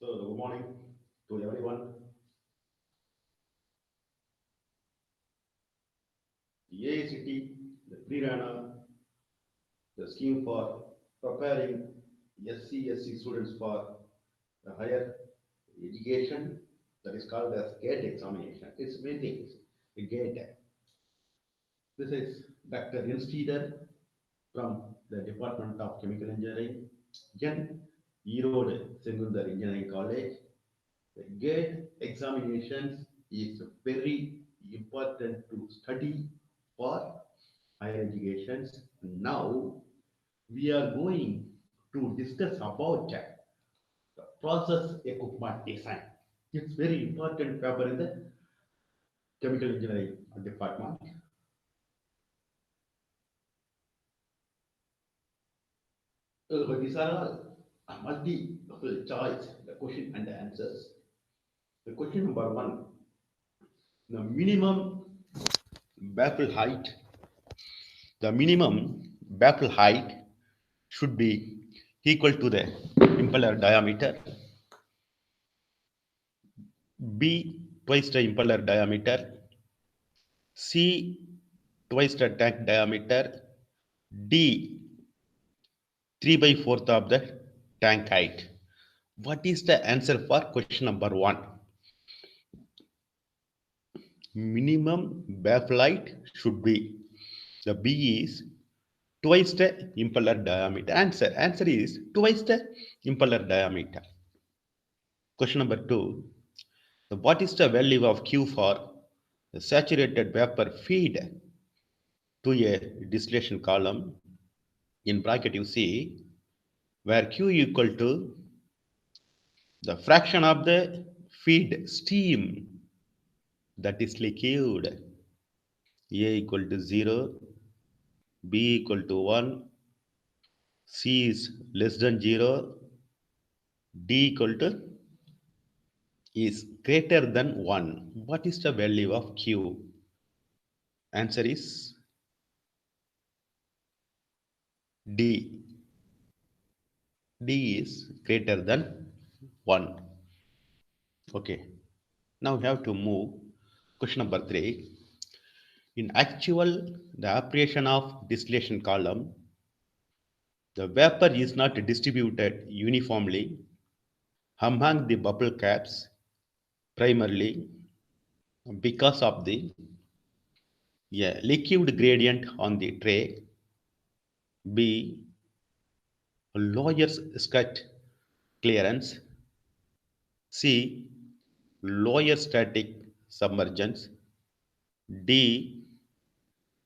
So, good morning to everyone. The AICT, the pre-runner, the scheme for preparing SC students for the higher education, that is called as GATE examination. It's many things. The GATE. This is Dr. Insteeder from the Department of Chemical Engineering, Gen Erode Sengundar Engineering College. The GATE examinations is very important to study for higher educations. Now we are going to discuss about the process equipment design. It's very important paper in the chemical engineering department. These are all multiple choice, the question and the answers. The question number one, the minimum baffle height. The minimum baffle height should be equal to the impeller diameter. B twice the impeller diameter. C twice the tank diameter. D 3 by 4th of the tank height. What is the answer for question number one? Minimum baffle height should be, the B is twice the impeller diameter. Answer is twice the impeller diameter. Question number two. What is the value of Q for the saturated vapor feed to a distillation column? In bracket you see where Q equal to the fraction of the feed steam, that is liquid. A equal to 0, B equal to 1, C is less than 0, D equal to is greater than 1. What is the value of Q? Answer is D. D is greater than 1. Okay. Now we have to move question number 3. In actual, the operation of distillation column, the vapor is not distributed uniformly among the bubble caps, primarily because of the liquid gradient on the tray. B lower skirt clearance. C lower static submergence. D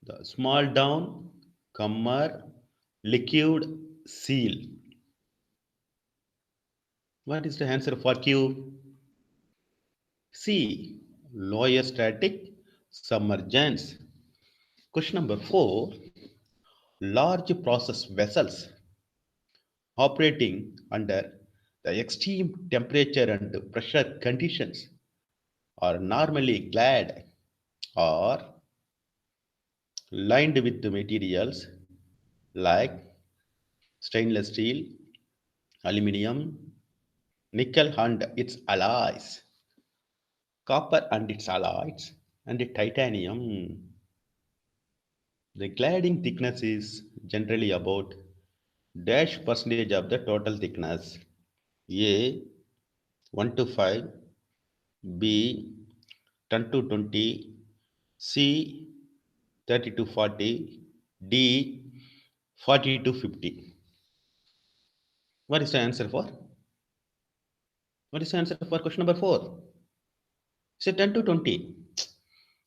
the small down comma liquid seal. What is the answer for Q? C lower static submergence. Question number 4. Large process vessels operating under the extreme temperature and pressure conditions are normally clad or lined with the materials like stainless steel, aluminum, nickel and its alloys, copper and its alloys, and titanium. The cladding thickness is generally about dash percentage of the total thickness. A 1 to 5, B 10 to 20, C 30 to 40, D 40 to 50. What is the answer for? What is the answer for question number 4? Say 10 to 20.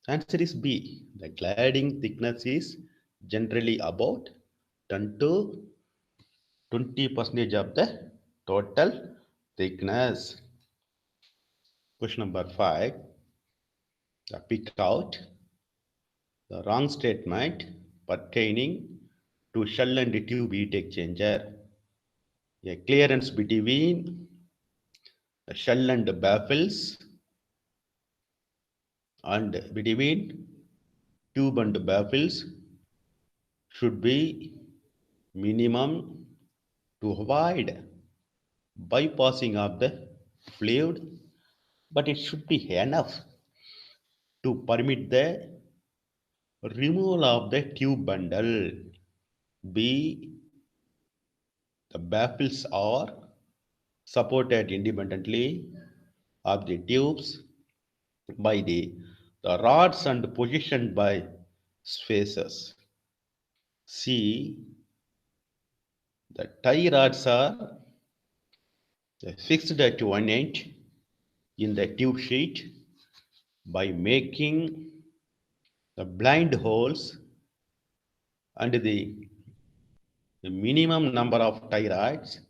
Answer is B. The cladding thickness is generally about 10 to 20 percentage of the total thickness. Question number 5. The pick out the wrong statement pertaining to shell and tube heat exchanger. A clearance between the shell and baffles and between tube and baffles should be minimum to avoid bypassing of the fluid, but it should be enough to permit the removal of the tube bundle. B. The baffles are supported independently of the tubes by the rods and positioned by spacers. C. The tie rods are fixed at one end in the tube sheet by making the blind holes, and the minimum number of tie rods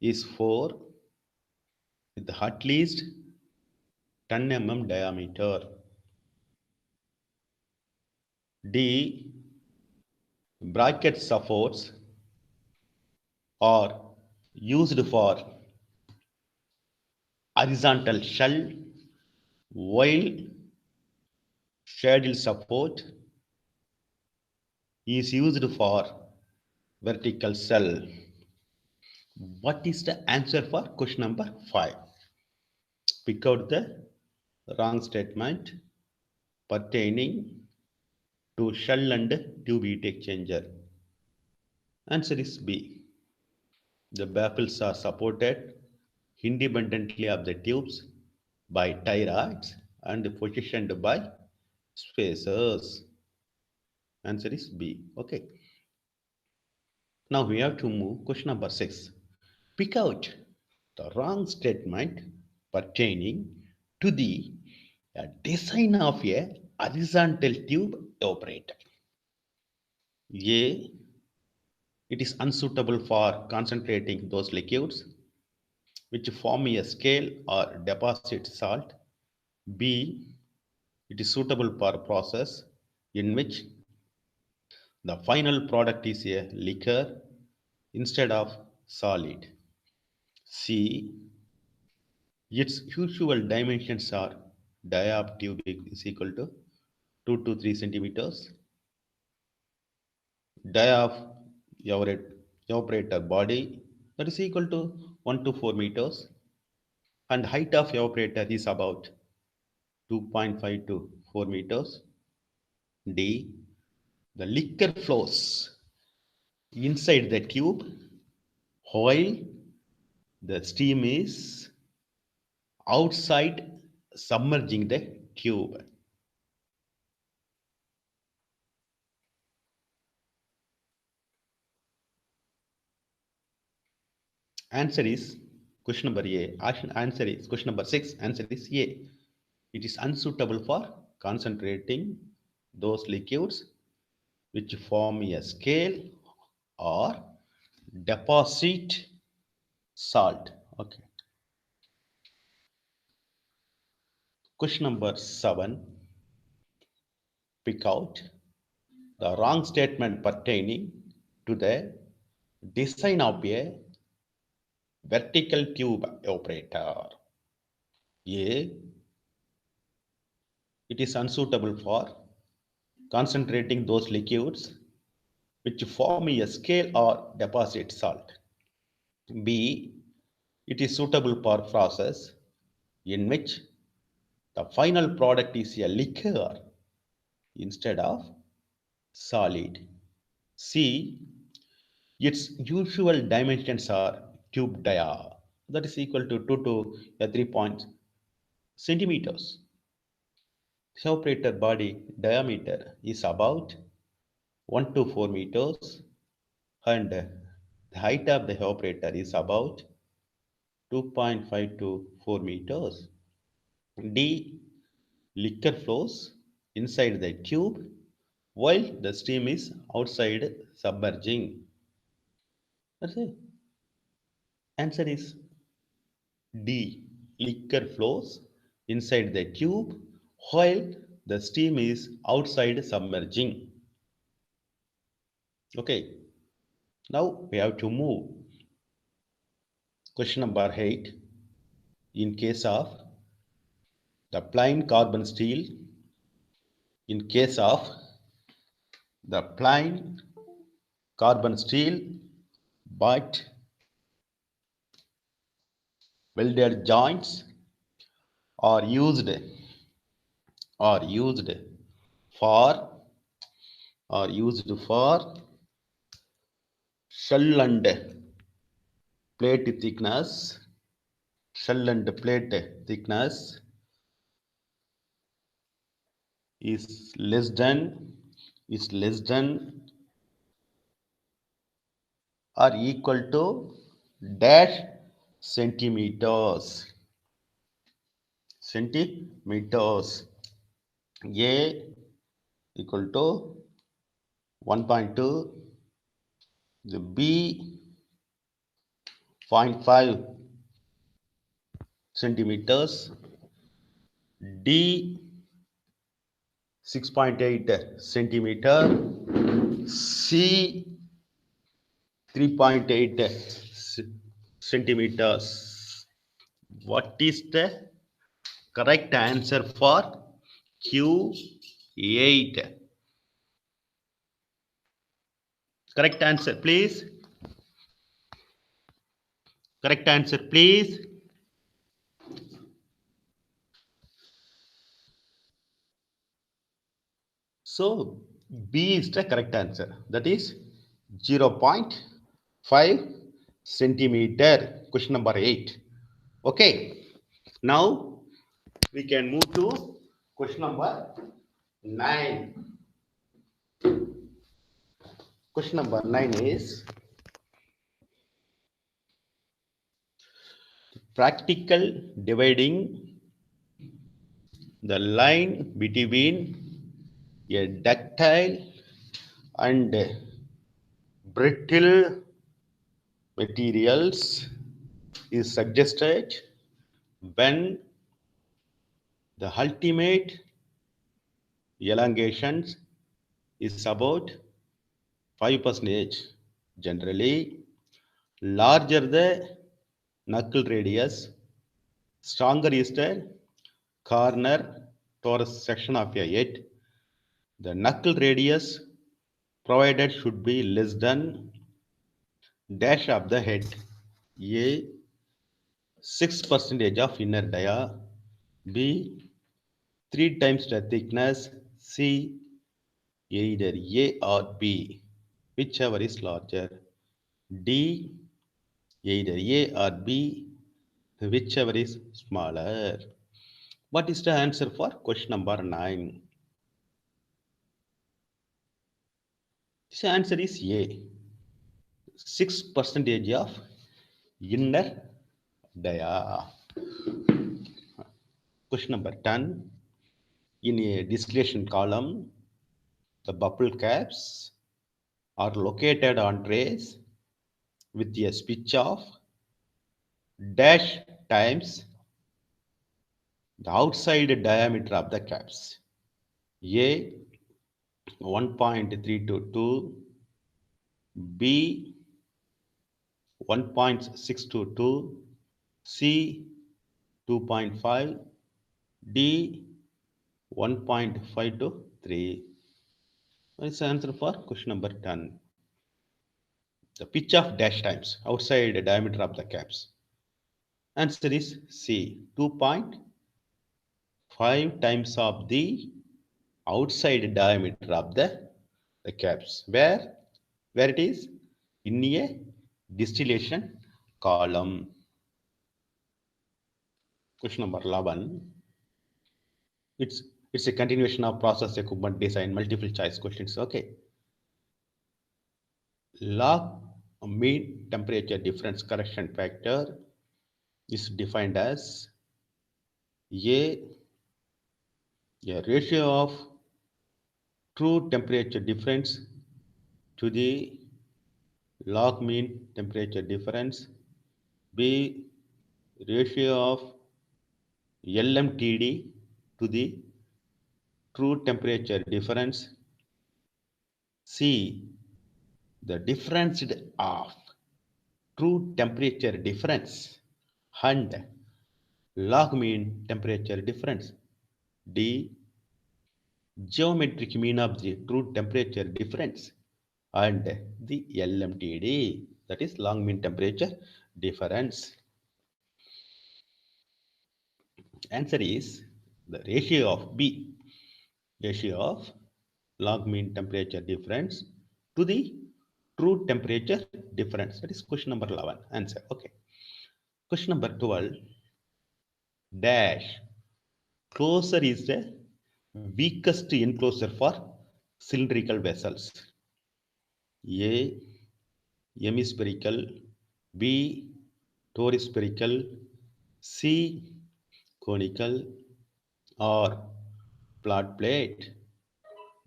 is 4 with at least 10 mm diameter. D. Bracket supports are used for horizontal shell, while saddle support is used for vertical shell. What is the answer for question number 5? Pick out the wrong statement pertaining to shell and tube heat exchanger. Answer is B. The baffles are supported independently of the tubes by tie rods and positioned by spacers. Answer is B. Okay. Now we have to move question number 6. Pick out the wrong statement pertaining to the design of a horizontal tube operator. A. It is unsuitable for concentrating those liquids which form a scale or deposit salt. B. It is suitable for a process in which the final product is a liquor instead of solid. C. Its usual dimensions are dia of tube is equal to 2 to 3 centimeters, dia of evaporator body that is equal to 1 to 4 meters, and height of evaporator is about 2.5 to 4 meters. D. The liquor flows inside the tube while the steam is outside submerging the tube. Answer is question number A. Answer is question number 6. Answer is A. It is unsuitable for concentrating those liquids which form a scale or deposit salt. Okay. Question number 7. Pick out the wrong statement pertaining to the design of a vertical tube operator. A. It is unsuitable for concentrating those liquids which form a scale or deposit salt. B. It is suitable for process in which the final product is a liquor instead of solid. C. Its usual dimensions are tube dia that is equal to 2 to 3 point centimeters. Evaporator body diameter is about 1 to 4 meters, and the height of the evaporator is about 2.5 to 4 meters. D. Liquor flows inside the tube while the steam is outside submerging. That's it. Answer is D. Liquor flows inside the tube while the steam is outside submerging. Okay. Now we have to move. Question number 8. In case of the plain carbon steel, in case of the plain carbon steel, but welded joints are used for shell and plate thickness. Shell and plate thickness is less than or equal to dash centimeters. A equal to 1.2, the B 0.5 centimeters, D 6.8 centimeter, C 3.8 centimeters. What is the correct answer for Q8? Correct answer, please. Correct answer, please. So B is the correct answer. That is 0.5 centimeter. Question number 8. Okay. Now we can move to question number 9. Question number 9 is practical dividing the line between a ductile and brittle materials is suggested when the ultimate elongation is about 5%. Generally, larger the knuckle radius, stronger is the corner torus section of a head. The knuckle radius provided should be less than dash of the head. A 6% of inner dia. B 3 times the thickness. C either A or B, whichever is larger. D either A or B, whichever is smaller. What is the answer for question number 9? This answer is A. 6% of inner dia. Question number 10. In a distillation column, the bubble caps are located on trays with a pitch of dash times the outside diameter of the caps. A 1.322, B 1.622, C 2.5, D 1.523. What is the answer for question number 10? The pitch of dash times outside diameter of the caps. Answer is C, 2.5 times of the outside diameter of the caps. Where it is in a distillation column. Question number 11. It's a continuation of process equipment design, multiple choice questions. Okay. Log mean temperature difference correction factor is defined as a ratio of true temperature difference to the log mean temperature difference. B ratio of LMTD to the true temperature difference. C the difference of true temperature difference and log mean temperature difference. D geometric mean of the true temperature difference and the LMTD, that is long mean temperature difference. Answer is the ratio of B, ratio of log mean temperature difference to the true temperature difference. That is question number 11. Answer. Okay. Question number 12. Dash. Closer is the weakest enclosure for cylindrical vessels. A. Hemispherical. B. Toruspherical. C. Conical. Or flat plate.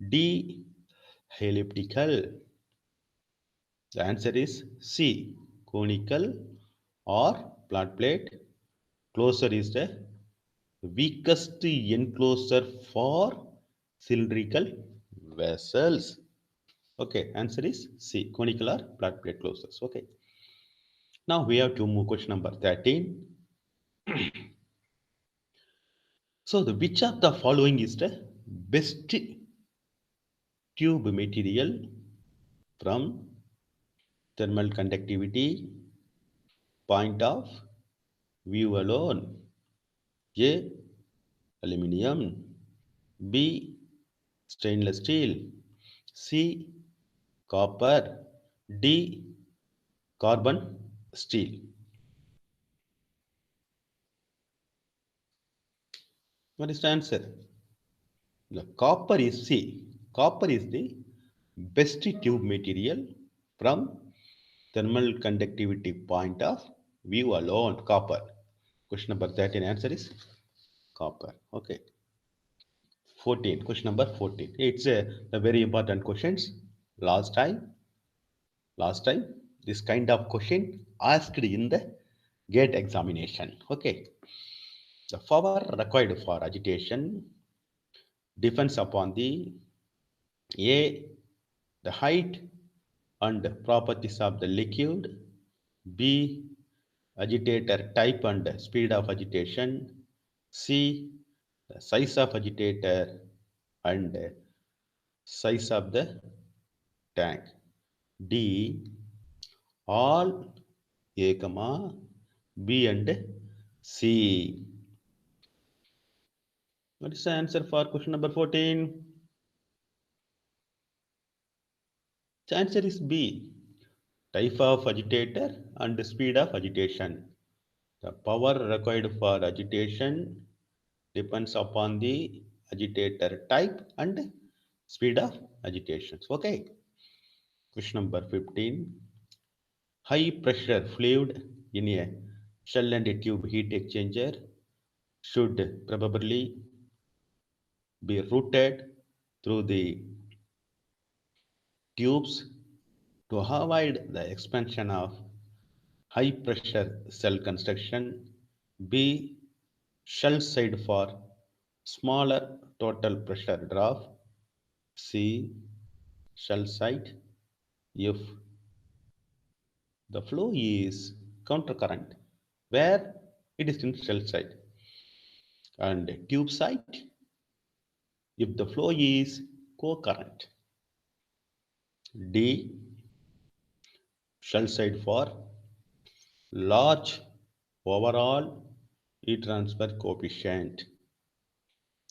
D. Elliptical. The answer is C. Conical or flat plate. Closer is the weakest enclosure for cylindrical vessels. Okay, answer is C. Conical or flat plate closures. Okay. Now we have to move question number 13. So the which of the following is the best tube material from thermal conductivity point of view alone? A. Aluminium. B. Stainless steel. C. Copper. D. Carbon steel. What is the answer? The copper is C. Copper is the best tube material from thermal conductivity point of view alone. Copper. Question number 13 answer is copper. Okay. 14. Question number 14. It's a very important questions. Last time, last time, this kind of question asked in the gate examination. Okay. The power required for agitation depends upon the A. The height and properties of the liquid. B. Agitator type and speed of agitation. C. The size of agitator and size of the tank. D. All A, comma, B and C. What is the answer for question number 14? The answer is B. Type of agitator and speed of agitation. The power required for agitation depends upon the agitator type and speed of agitations. Okay. Question number 15. High pressure fluid in a shell and a tube heat exchanger should probably be routed through the tubes to avoid the expansion of high pressure cell construction. B. Shell side for smaller total pressure drop. C. Shell side if the flow is countercurrent where it is in shell side, and tube side if the flow is co-current. D. Shell side for large overall heat transfer coefficient.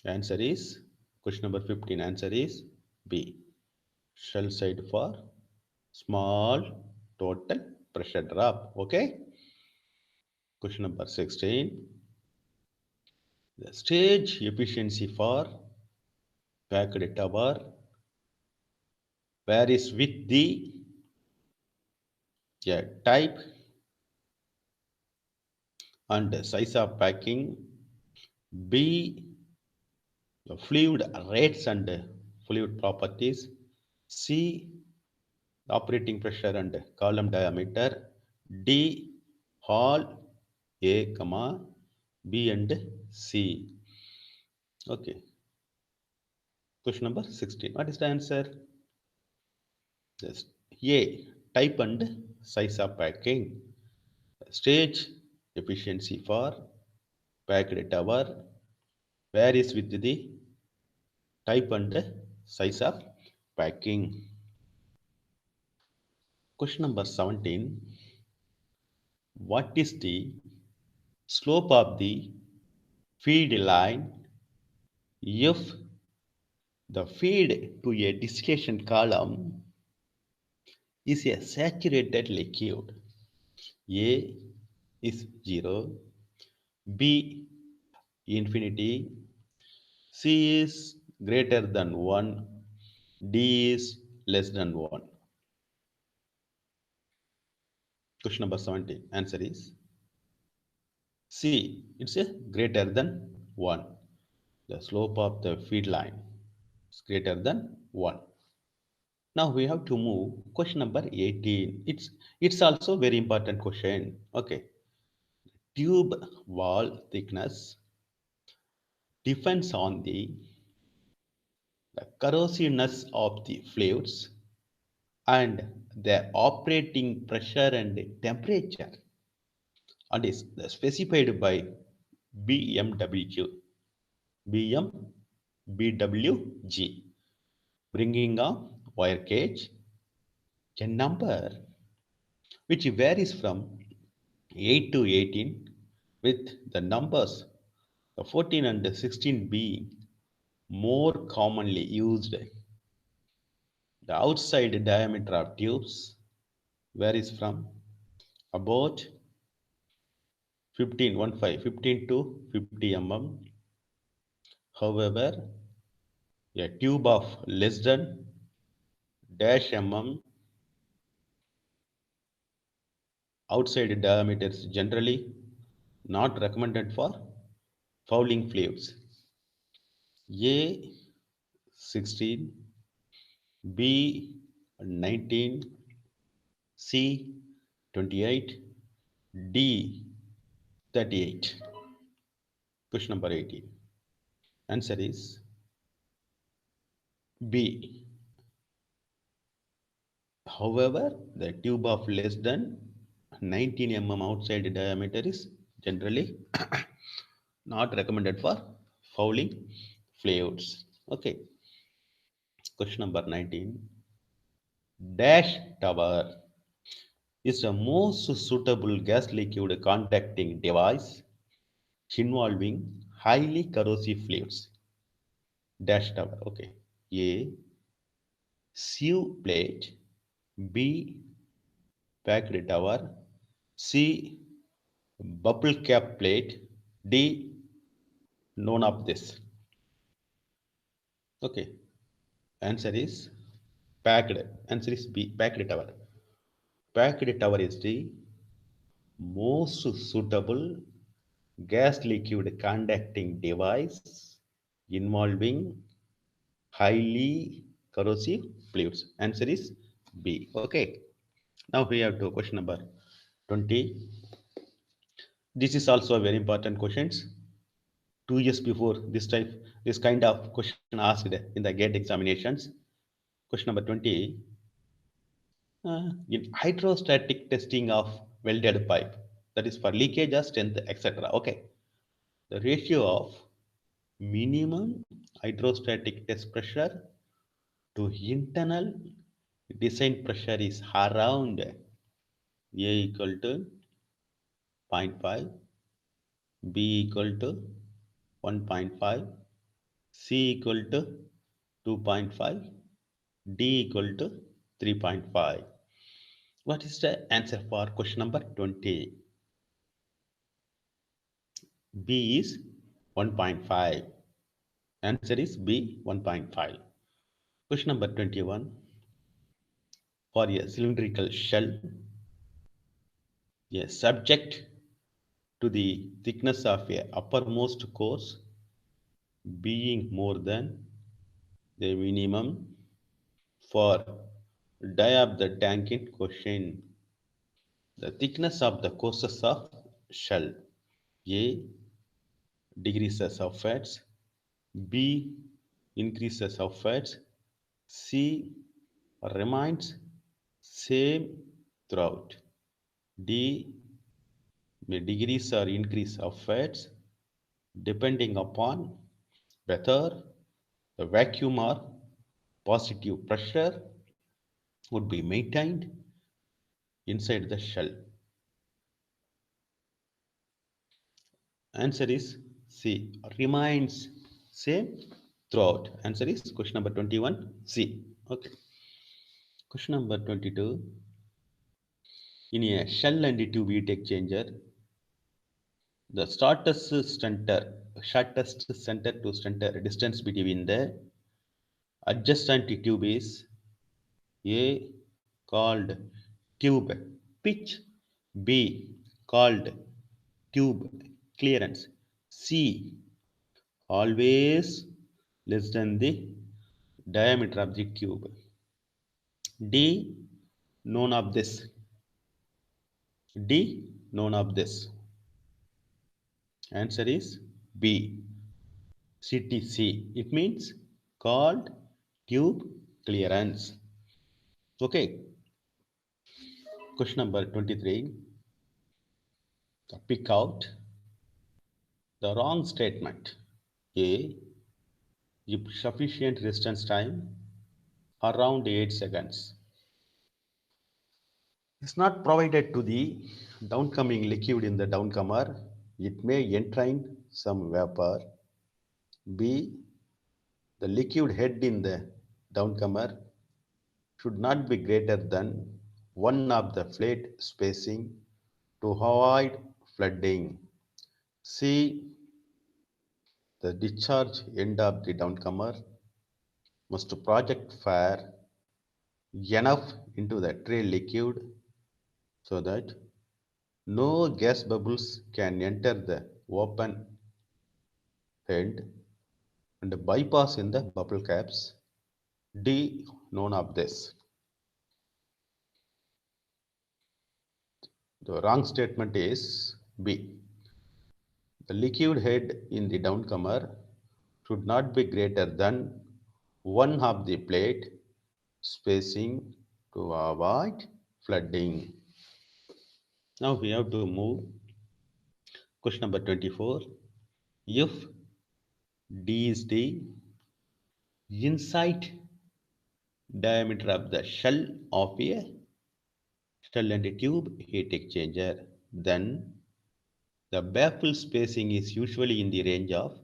Answer is question number 15. Answer is B. Shell side for small total pressure drop. Okay. Question number 16. The stage efficiency for packed tower varies with the type and size of packing. B. The fluid rates and fluid properties. C. Operating pressure and column diameter. D. Hall A, comma, B and C. Okay. Question number 16. What is the answer? Yes. A. Type and size of packing. Stage efficiency for packed tower varies with the type and size of packing. Question number 17. What is the slope of the feed line if the feed to a distillation column is a saturated liquid. A is 0, B infinity, C is greater than 1, D is less than 1. Question number 70. Answer is C. It's a greater than 1. The slope of the feed line is greater than 1. Now we have to move question number 18. It's also very important question. Okay. Tube wall thickness depends on the corrosiveness of the fluids and their operating pressure and temperature, and is specified by BMWG. BMBWG, bringing a wire gauge, a number which varies from 8 to 18, with the numbers the 14 and 16 being more commonly used. The outside diameter of tubes varies from about 15 to 50 mm. However, a tube of less than dash mm outside diameter is generally not recommended for fouling fluids. A 16, B 19, C 28, D 38. Question number 18. Answer is B. However, the tube of less than 19 mm outside diameter is generally not recommended for fouling fluids. Okay. Question number 19. Dash tower is the most suitable gas liquid contacting device involving highly corrosive fluids. Dash tower. Okay. A. Sieve plate. B. Packed tower. C. Bubble cap plate. D. None of this. Okay. Answer is packed. Answer is B. Packed tower. Packed tower is the most suitable gas liquid conducting device involving highly corrosive fluids. Answer is B. Okay. Now we have to question number 20. This is also a very important questions. 2 years before this kind of question asked in the GATE examinations. Question number 20. In hydrostatic testing of welded pipe, that is for leakage, strength, etc. Okay. The ratio of minimum hydrostatic test pressure to internal design pressure is around A equal to zero point 0.5, B equal to 1.5, C equal to 2.5, D equal to 3.5. What is the answer for question number 20? B is 1.5. Answer is B 1.5. Question number 21. For a cylindrical shell, a subject to the thickness of a uppermost course being more than the minimum for die of the tank in question. The thickness of the courses of shell. A decreases of fats, B increases of fats, C remains same throughout, D may decrease or increase of fats depending upon whether the vacuum or positive pressure would be maintained inside the shell. Answer is C. Remains same throughout. Answer is question number 21, C. Okay. Question number 22. In a shell and tube heat exchanger, the shortest center to center distance between the adjacent tube is A, called tube pitch, B, called tube clearance, C, always less than the diameter of the tube, D, none of this, D, none of this. Answer is B, CTC. It means called tube clearance. Okay. Question number 23. Pick out the wrong statement. A, if sufficient resistance time around 8 seconds is not provided to the downcoming liquid in the downcomer, it may entrain some vapor. B, the liquid head in the downcomer should not be greater than one of the plate spacing to avoid flooding. C, the discharge end of the downcomer must project fire enough into the tray liquid so that no gas bubbles can enter the open end and bypass in the bubble caps. D, none of this. The wrong statement is B. The liquid head in the downcomer should not be greater than one half the plate spacing to avoid flooding. Now we have to move question number 24. If D is the inside diameter of the shell of a shell and tube heat exchanger, then the baffle spacing is usually in the range of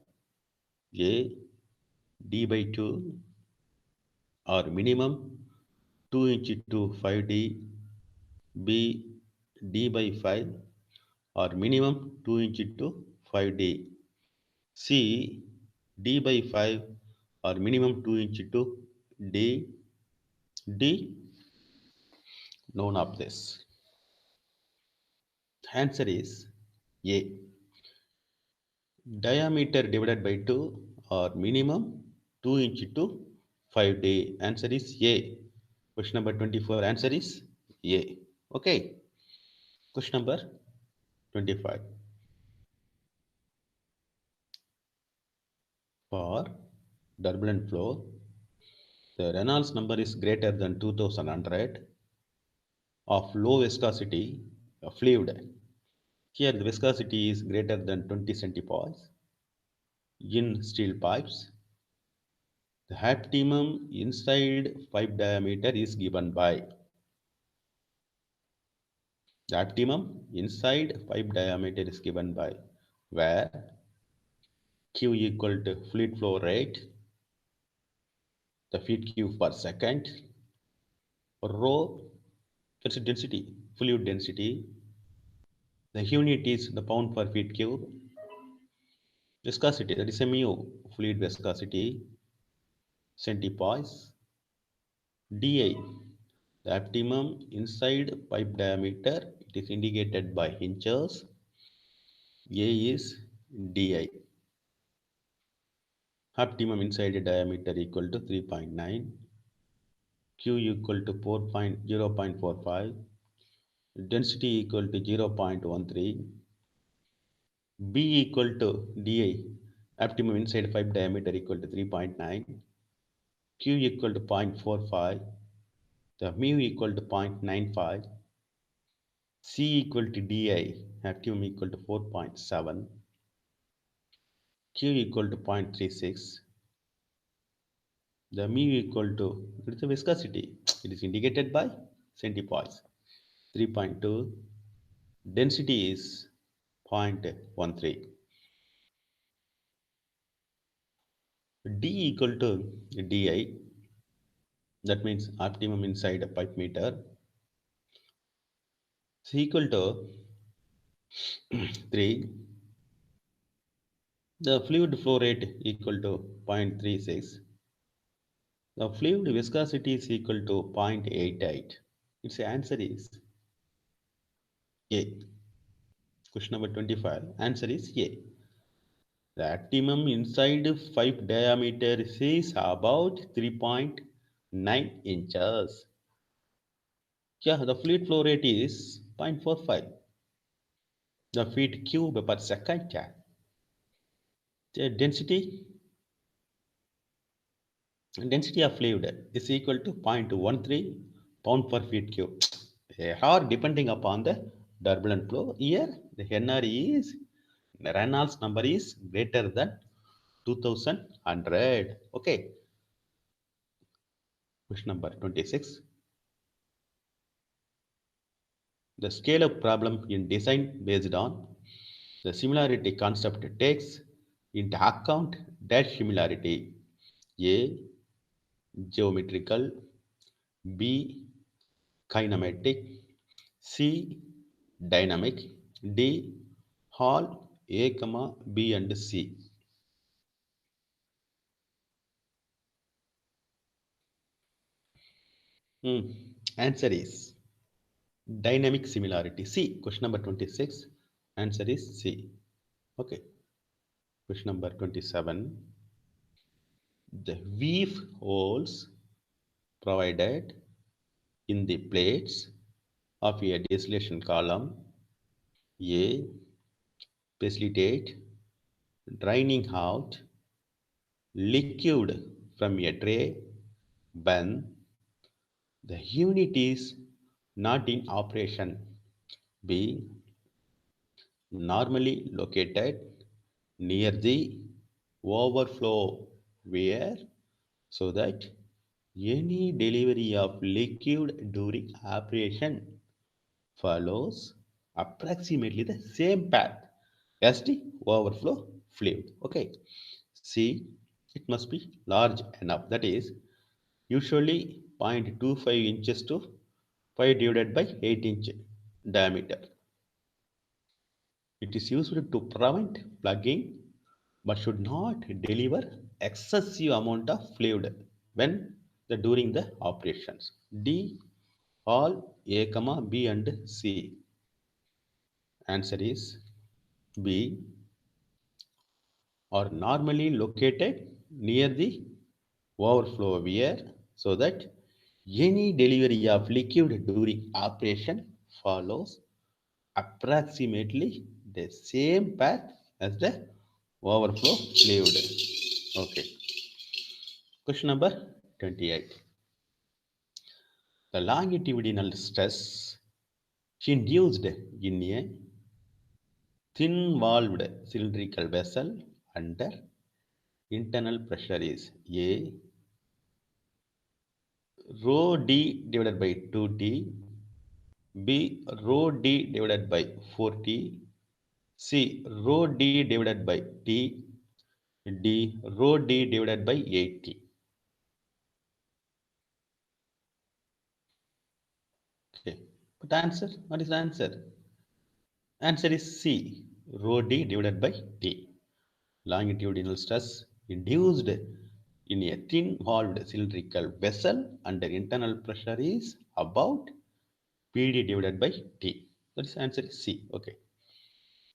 A, D by 2 or minimum 2 inch to 5D, B, D by 5 or minimum 2 inch to 5D, C, D by 5 or minimum 2 inch to D, D, none of this. Answer is A. Diameter divided by 2 or minimum 2 inch to 5D. Answer is A. Question number 24. Answer is A. Okay. Question number 25. For turbulent flow, the Reynolds number is greater than 2100 of low viscosity fluid. Here the viscosity is greater than 20 centipoise in steel pipes. The optimum inside pipe diameter is given by the optimum inside pipe diameter is given by where Q equal to fluid flow rate, the feet cube per second, rho, that's density, fluid density, the unit is the pound per feet cube, viscosity, that is a mu, fluid viscosity, centipoise, dI, the optimum inside pipe diameter, it is indicated by inches, A is dI. Optimum inside diameter equal to 3.9, Q equal to 0.45, density equal to 0.13, B equal to dI, optimum inside pipe diameter equal to 3.9, Q equal to 0.45, the mu equal to 0.95, C equal to dI, optimum equal to 4.7, Q equal to 0.36, the mu equal to, it's a viscosity, it is indicated by centipoise, 3.2, density is 0.13. D equal to di, that means optimum inside a pipe meter, is equal to 3. The fluid flow rate equal to 0.36. The fluid viscosity is equal to 0.88. Its answer is A. Question number 25. Answer is A. The optimum inside pipe diameter is about 3.9 inches. Yeah, the fluid flow rate is 0.45. The feet cube per second. The density of fluid is equal to 0.13 pound per feet cube. Or depending upon the turbulent flow. Here the NR is Reynolds number is greater than 2100. Okay. Question number 26. The scale of problem in design based on the similarity concept takes into account dash similarity: A. Geometrical, B. Kinematic, C. Dynamic, D. All A, B and C. Hmm. Answer is dynamic similarity. C. Question number 26. Answer is C. Okay. Question number 27. The weave holes provided in the plates of a distillation column A facilitate draining out liquid from a tray when the unit is not in operation. B normally located near the overflow weir so that any delivery of liquid during operation follows approximately the same path as the overflow fluid. Okay. C, it must be large enough. That is usually 0.25 inches to 5 divided by 8 inch diameter. It is used to prevent plugging but should not deliver excessive amount of fluid when during the operations. D, all A, B and C. Answer is B, are normally located near the overflow weir so that any delivery of liquid during operation follows approximately the same path as the overflow fluid. Okay. Question number 28. The longitudinal stress induced in a thin-walled cylindrical vessel under internal pressure is A rho d divided by 2t, B rho d divided by 4t, C rho d divided by t, D rho d divided by 8t. Okay. But answer, what is the answer? Answer is C rho d divided by t. Longitudinal stress induced in a thin-walled cylindrical vessel under internal pressure is about PD divided by T. That is answer is C. Okay.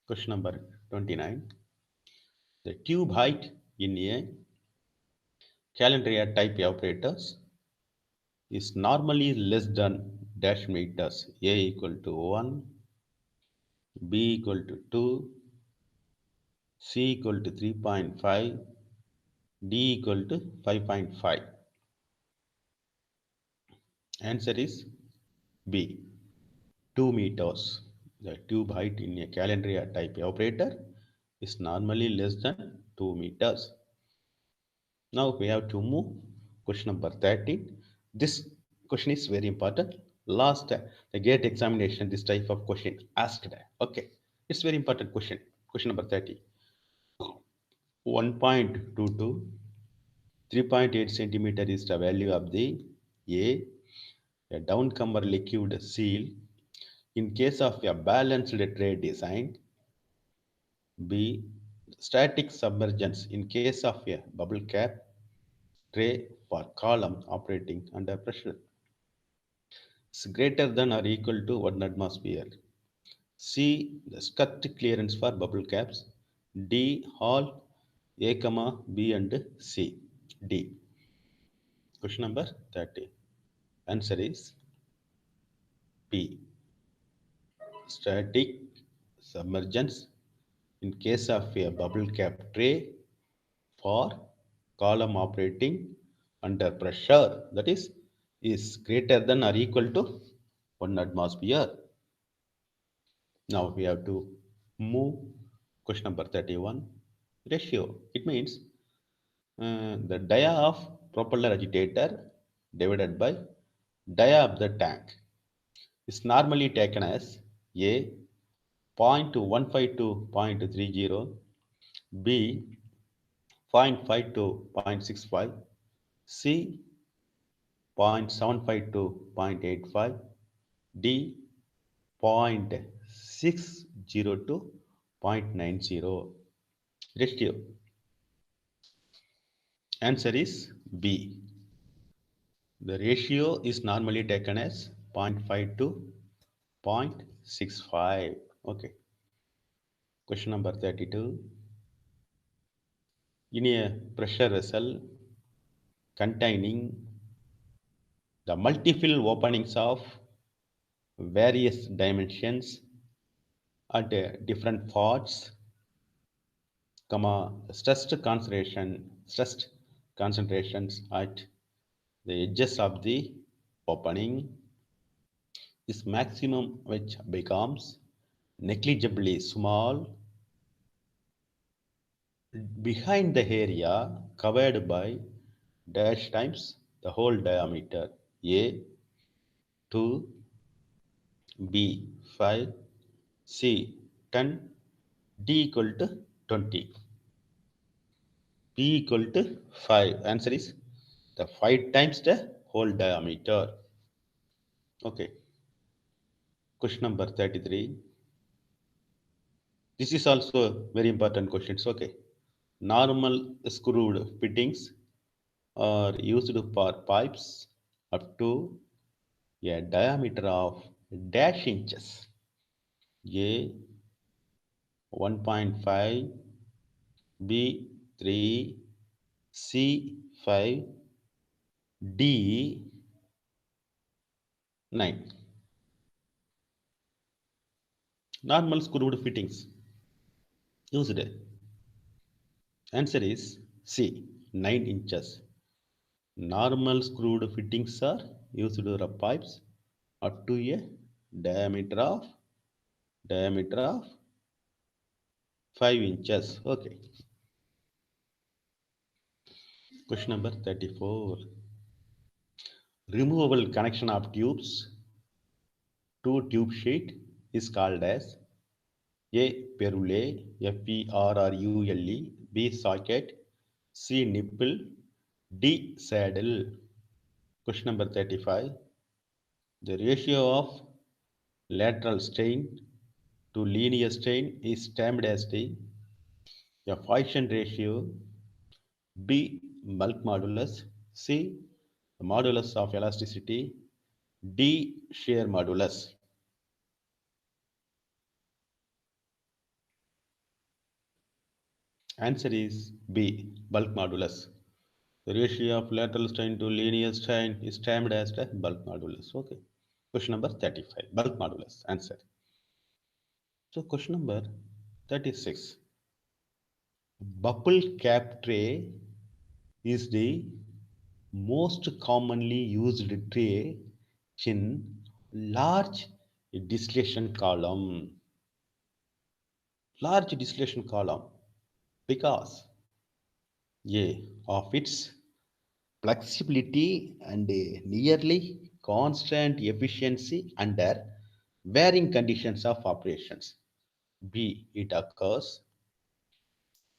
Question number 29. The tube height in a Calendria type apparatus is normally less than dash meters. A equal to 1, B equal to 2, C equal to 3.5, D equal to 5.5. Answer is B. 2 meters. The tube height in a Calendria type operator is normally less than 2 meters. Now we have to move question number 13. This question is very important. Last the gate examination, this type of question asked. Okay, it's very important question. Question number 30. 1.22 3.8 centimeter is the value of the a downcomer liquid seal in case of a balanced tray design. B. Static submergence in case of a bubble cap tray for column operating under pressure is greater than or equal to 1 atmosphere. C. The cut clearance for bubble caps. D. All A, B and C. D. Question number 30. Answer is B. Static submergence in case of a bubble cap tray for column operating under pressure, that is greater than or equal to 1 atmosphere. Now we have to move question number 31. Ratio. It means the dia of propeller agitator divided by dia of the tank is normally taken as A 0.15 to 0.30, B 0.5 to 0.65, C 0.75 to 0.85, D 0.60 to 0.90. Ratio. Answer is B. The ratio is normally taken as 0.5 to 0.65. Okay. Question number 32. In a pressure vessel containing the multiple openings of various dimensions at different parts, stressed concentrations at the edges of the opening is maximum, which becomes negligibly small behind the area covered by dash times the whole diameter. A 2, B 5, C 10, D equal to 20. P equal to 5. Answer is the 5 times the whole diameter. Okay. Question number 33. This is also very important questions. Okay. Normal screwed fittings are used for pipes up to a diameter of dash inches. A 1.5, B 3, C 5, D 9. Normal screwed fittings used. Answer is C 9 inches. Normal screwed fittings are used for pipes up to a diameter of diameter of 5 inches. Okay. Question number 34. Removable connection of tubes to tube sheet is called as A. Perule, Ferrule, B. Socket, C. Nipple, D. Saddle. Question number 35. The ratio of lateral strain to linear strain is termed as the Poisson ratio, B. Bulk modulus, C. The modulus of elasticity, D. Shear modulus. Answer is B. Bulk modulus. The ratio of lateral strain to linear strain is termed as the bulk modulus. Okay. Question number 35. Bulk modulus. Answer. So question number 36. Bubble cap tray is the most commonly used tray in large distillation column. Large distillation column because A of its flexibility and a nearly constant efficiency under varying conditions of operations. B. It occurs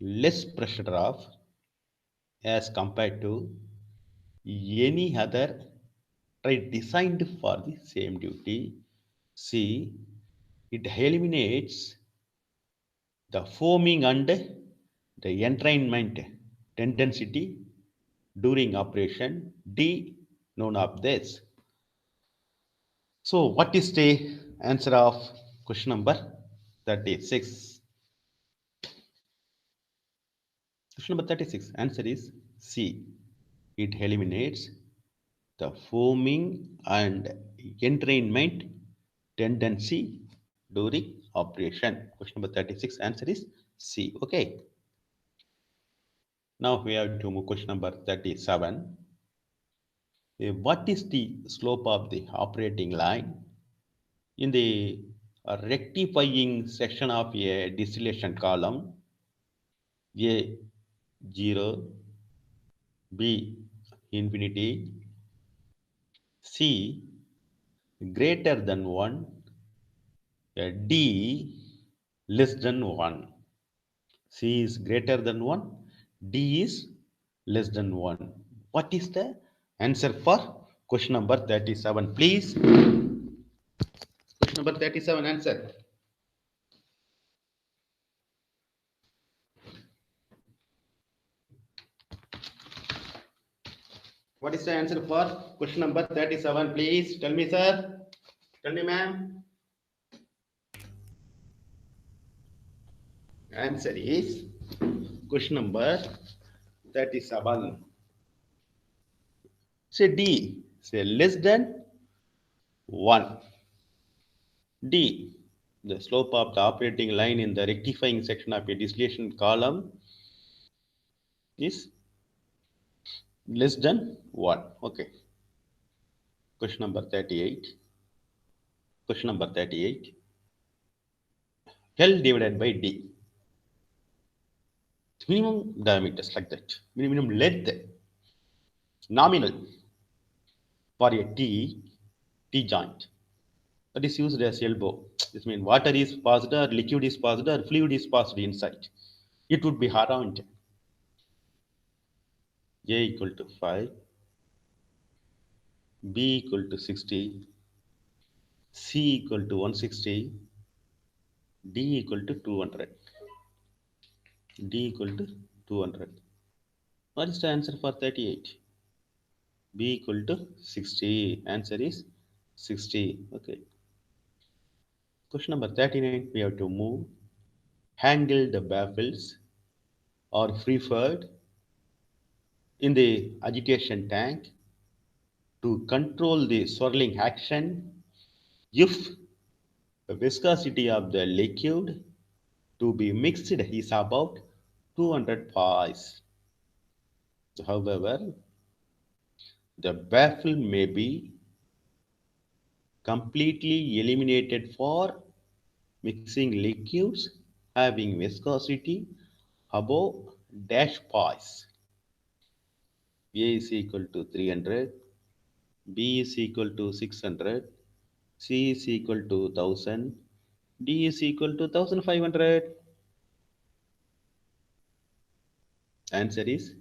less pressure of as compared to any other trade designed for the same duty. C. It eliminates the foaming and the entrainment tendency during operation. D. None of this. So, what is the answer of question number 36? Question number 36. Answer is C. It eliminates the foaming and entrainment tendency during operation. Question number 36. Answer is C. Okay. Now we have to move question number 37. What is the slope of the operating line in the rectifying section of a distillation column? A 0, B infinity, C greater than 1, D less than 1. C is greater than 1, D is less than 1. What is the answer for question number 37? Please, question number 37 answer. What is the answer for question number 37? Please tell me, sir. Tell me, ma'am. Answer is question number 37. Say D. Say less than 1. D. The slope of the operating line in the rectifying section of a distillation column is less than 1. Okay. Question number 38. Question number 38. L divided by D. Minimum diameters like that. Minimum length. Nominal for a T joint. That is used as elbow. This means water is passed or liquid is passed or fluid is passed inside. It would be around A equal to 5, B equal to 60, C equal to 160, D equal to 200. D equal to 200. What is the answer for 38? B equal to 60. Answer is 60. Okay. Question number 39. We have to move. Handle the baffles or preferred in the agitation tank to control the swirling action if the viscosity of the liquid to be mixed is about 200 pies. However, the baffle may be completely eliminated for mixing liquids having viscosity above dash pies. A is equal to 300, B is equal to 600, C is equal to 1000, D is equal to 1500. Answer is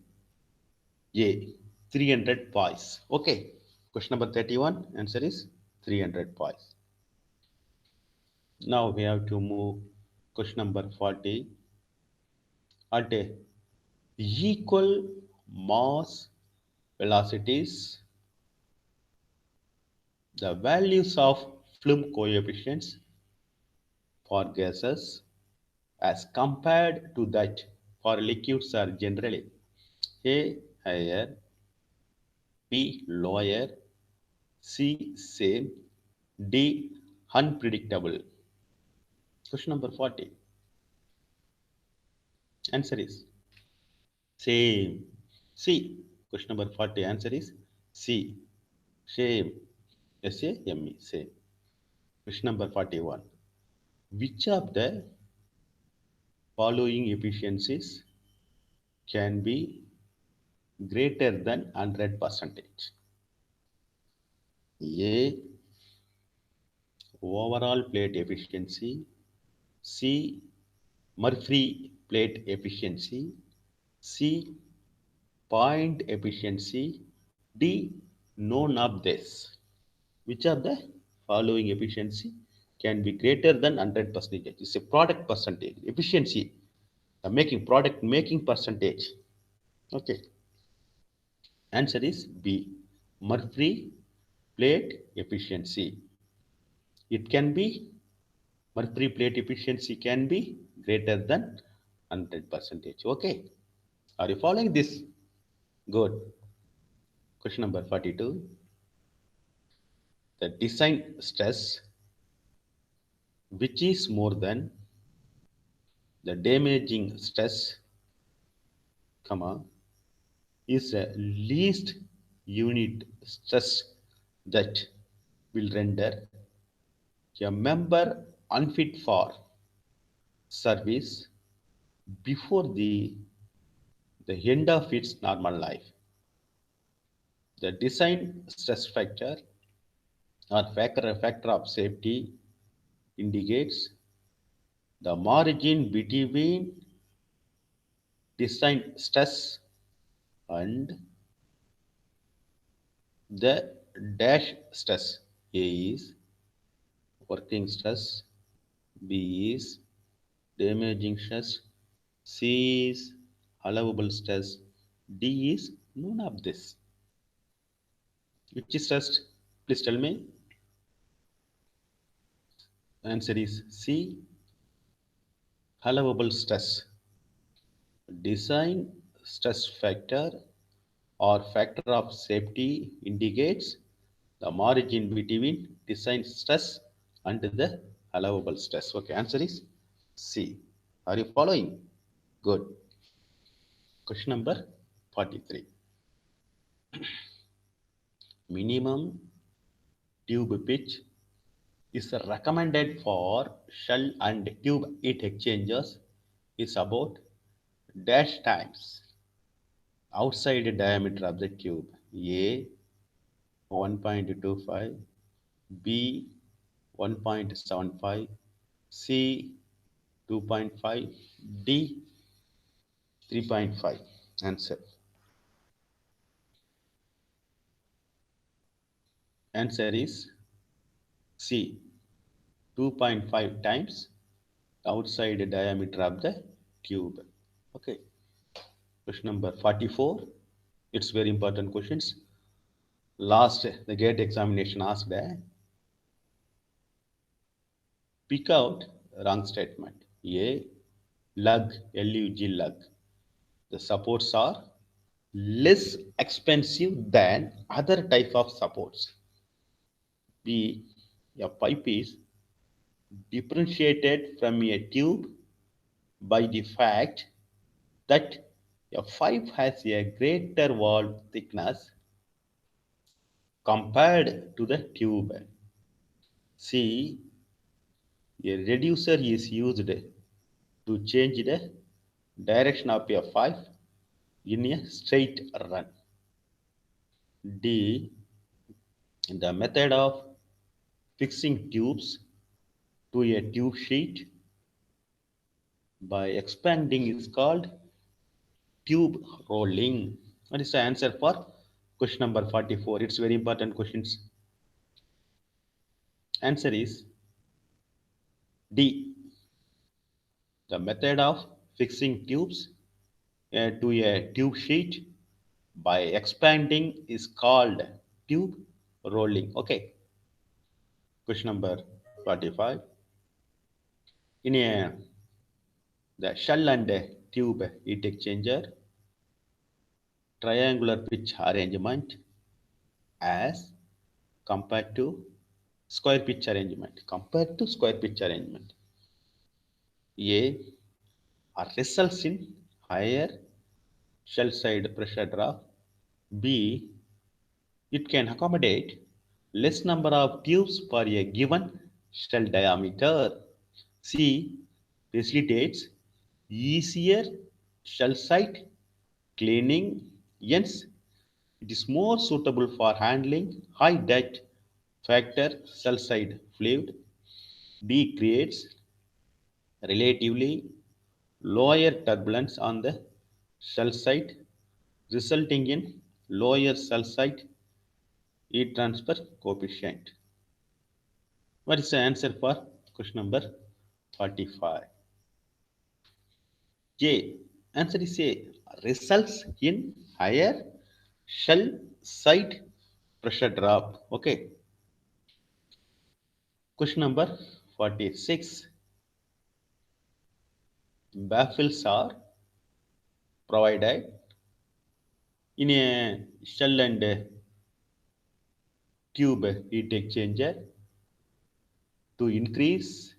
A, 300 pies. Okay. Question number 31. Answer is 300 pies. Now we have to move question number 40. At equal mass velocities, the values of Flume coefficients for gases as compared to that for liquids are generally A higher, B lower, C same, D unpredictable. Question number 40. Answer is same. C. Question number 40. Answer is C. Same. SAME. Same. Question number 41. Which of the following efficiencies can be greater than 100%? A. Overall plate efficiency. C. Murphy plate efficiency. C. point efficiency. D, none of this. Which of the following efficiency can be greater than 100%? It's a product percentage. Efficiency, the making product making percentage. Okay. Answer is B, Murphy plate efficiency. It can be Murphy plate efficiency can be greater than 100%. Okay. Are you following this? Good. Question number 42. The design stress, which is more than the damaging stress, comma, is the least unit stress that will render a member unfit for service before the end of its normal life. The design stress factor or factor of safety indicates the margin between design stress and the dash stress. A is working stress, B is damaging stress, C is allowable stress, D is none of this. Which is stress? Please tell me. Answer is C, allowable stress. Design stress factor or factor of safety indicates the margin between design stress and the allowable stress. Okay, answer is C. Are you following? Good. Question number 43. Minimum tube pitch is recommended for shell and tube heat exchangers is about dash times outside diameter of the tube. A 1.25, B 1.75, C 2.5, D 3.5. Answer. Answer is C 2.5 times outside diameter of the tube. Okay. Question number 44. It's very important questions. Last the gate examination asked pick out wrong statement. A, lug, L-U-G, lug. The supports are less expensive than other type of supports. B, a pipe is differentiated from a tube by the fact that a pipe has a greater wall thickness compared to the tube. C, a reducer is used to change the direction of a pipe in a straight run. D, the method of fixing tubes to a tube sheet by expanding is called tube rolling. What is the answer for question number 44? It's very important questions. Answer is D. The method of fixing tubes to a tube sheet by expanding is called tube rolling. Okay. Question number 45. In a the shell and tube heat exchanger triangular pitch arrangement as compared to square pitch arrangement. Compared to square pitch arrangement, A results in higher shell side pressure drop. B, it can accommodate less number of tubes per a given shell diameter. C, facilitates easier shell site cleaning. Hence, it is more suitable for handling high depth factor shell side fluid. D, creates relatively lower turbulence on the shell site resulting in lower cell site heat transfer coefficient. What is the answer for question number 45? A. Answer is A. Results in higher shell site pressure drop. Okay. Question number 46. Baffles are provided in a shell and tube heat exchanger to increase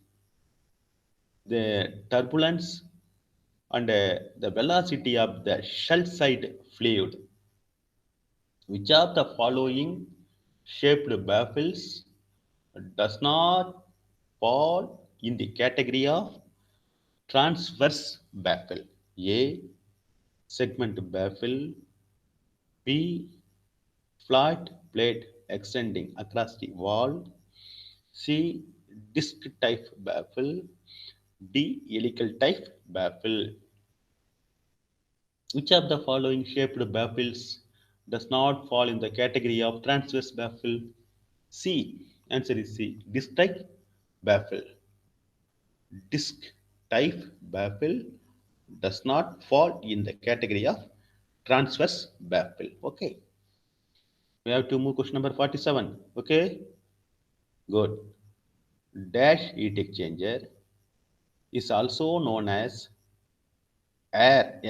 the turbulence and the velocity of the shell side fluid. Which of the following shaped baffles does not fall in the category of transverse baffle? A. Segment baffle. B. Flat plate extending across the wall. C. Disc type baffle. D. Helical type baffle. Which of the following shaped baffles does not fall in the category of transverse baffle? C. Answer is C. Disc type baffle. Disc type baffle does not fall in the category of transverse baffle. Okay. We have to move question number 47. Okay. Good. Dash heat exchanger is also known as air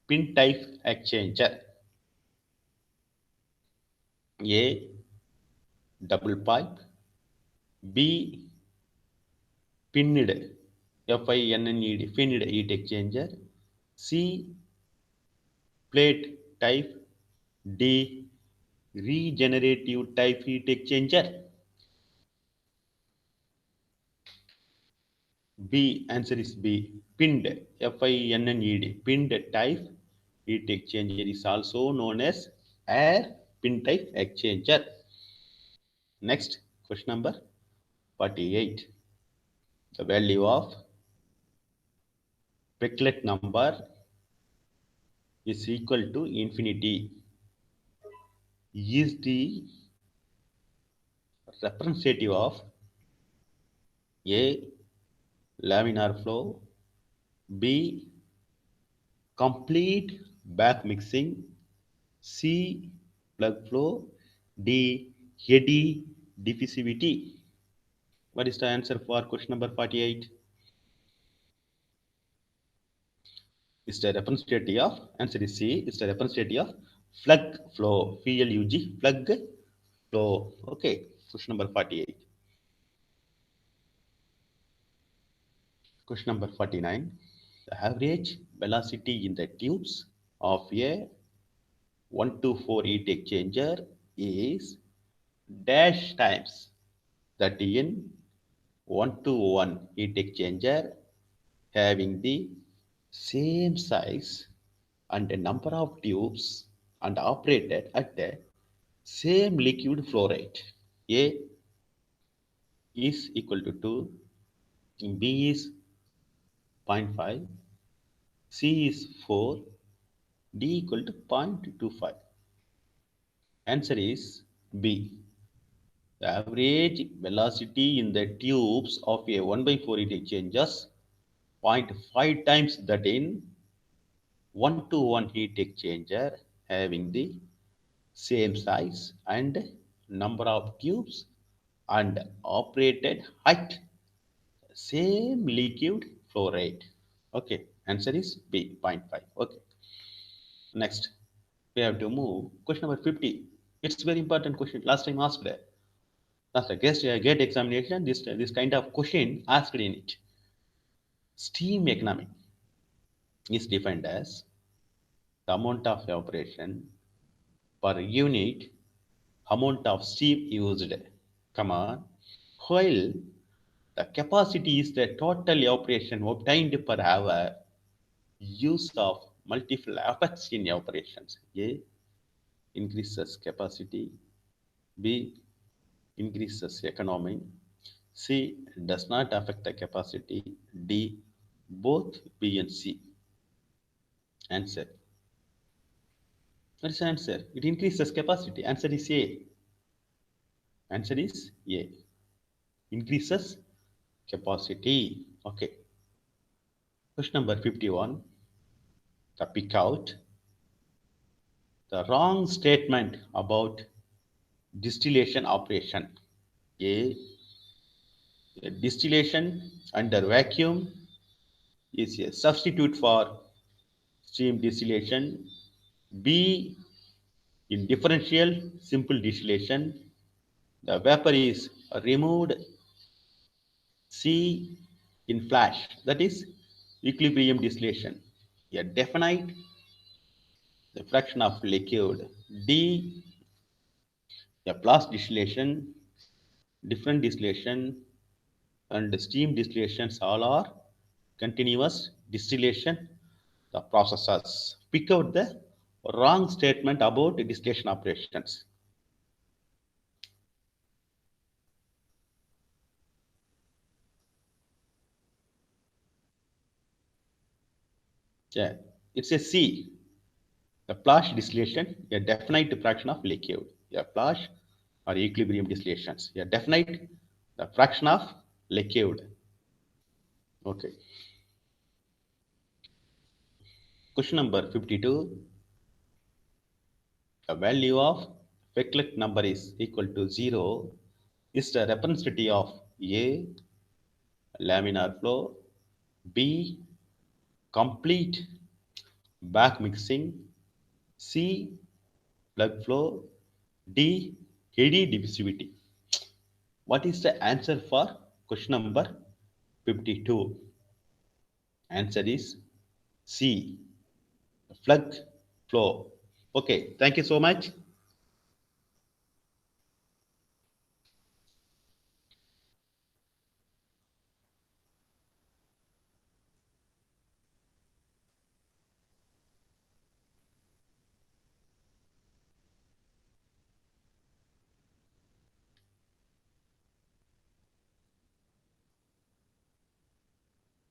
pin type exchanger. A. Double pipe. B. Pinned pinned heat exchanger. C. Plate type. D. Regenerative type heat exchanger. B. Answer is B. Pinned. Pinned. Pinned type heat exchanger is also known as air pin type exchanger. Next, question number 48. The value of Peclet number is equal to infinity is the representative of A. Laminar flow, B. Complete back mixing, C. Plug flow, D. Eddy diffusivity. What is the answer for question number 48? Is the representative of answer is C. Is the representative of plug flow, PLUG, plug flow. Okay, question number 48. Question number 49. The average velocity in the tubes of a 124 heat exchanger is dash times that in 121 heat exchanger having the same size and a number of tubes and operated at the same liquid flow rate. A is equal to 2, B is 0.5, C is 4, D equal to 0.25. Answer is B. The average velocity in the tubes of a 1/4 heat exchangers 0.5 times that in 1:1 heat exchanger having the same size and number of tubes and operated at same liquid flow rate. Okay, answer is B, 0.5. Okay, next we have to move question number 50. It's very important question. Last time asked there. That's a gate examination. This kind of question asked in it. Steam economy is defined as the amount of evaporation per unit amount of steam used, comma, while the capacity is the total evaporation obtained per hour use of multiple effects in operations. A. Increases capacity. B. Increases economy. C. Does not affect the capacity. D. Both B and C. Answer. What is the answer? It increases capacity. Answer is A. Answer is A. Increases capacity. Okay. Question number 51. The pick out the wrong statement about distillation operation. A, a distillation under vacuum is a substitute for steam distillation. B, in differential simple distillation, the vapor is removed. C, in flash, that is equilibrium distillation, a definite the fraction of liquid. D, a flash distillation, different distillation, and steam distillations all are continuous distillation the processes. Pick out the wrong statement about distillation operations. Yeah, it's a C. The flash distillation, a definite fraction of liquid. A flash or equilibrium distillations. A definite the fraction of liquid. Okay. Question number 52. The value of Feklet number is equal to 0 is the representative of A, laminar flow, B, complete back mixing, C, plug flow, D, eddy diffusivity. What is the answer for question number 52? Answer is C, plug flow. Okay, thank you so much.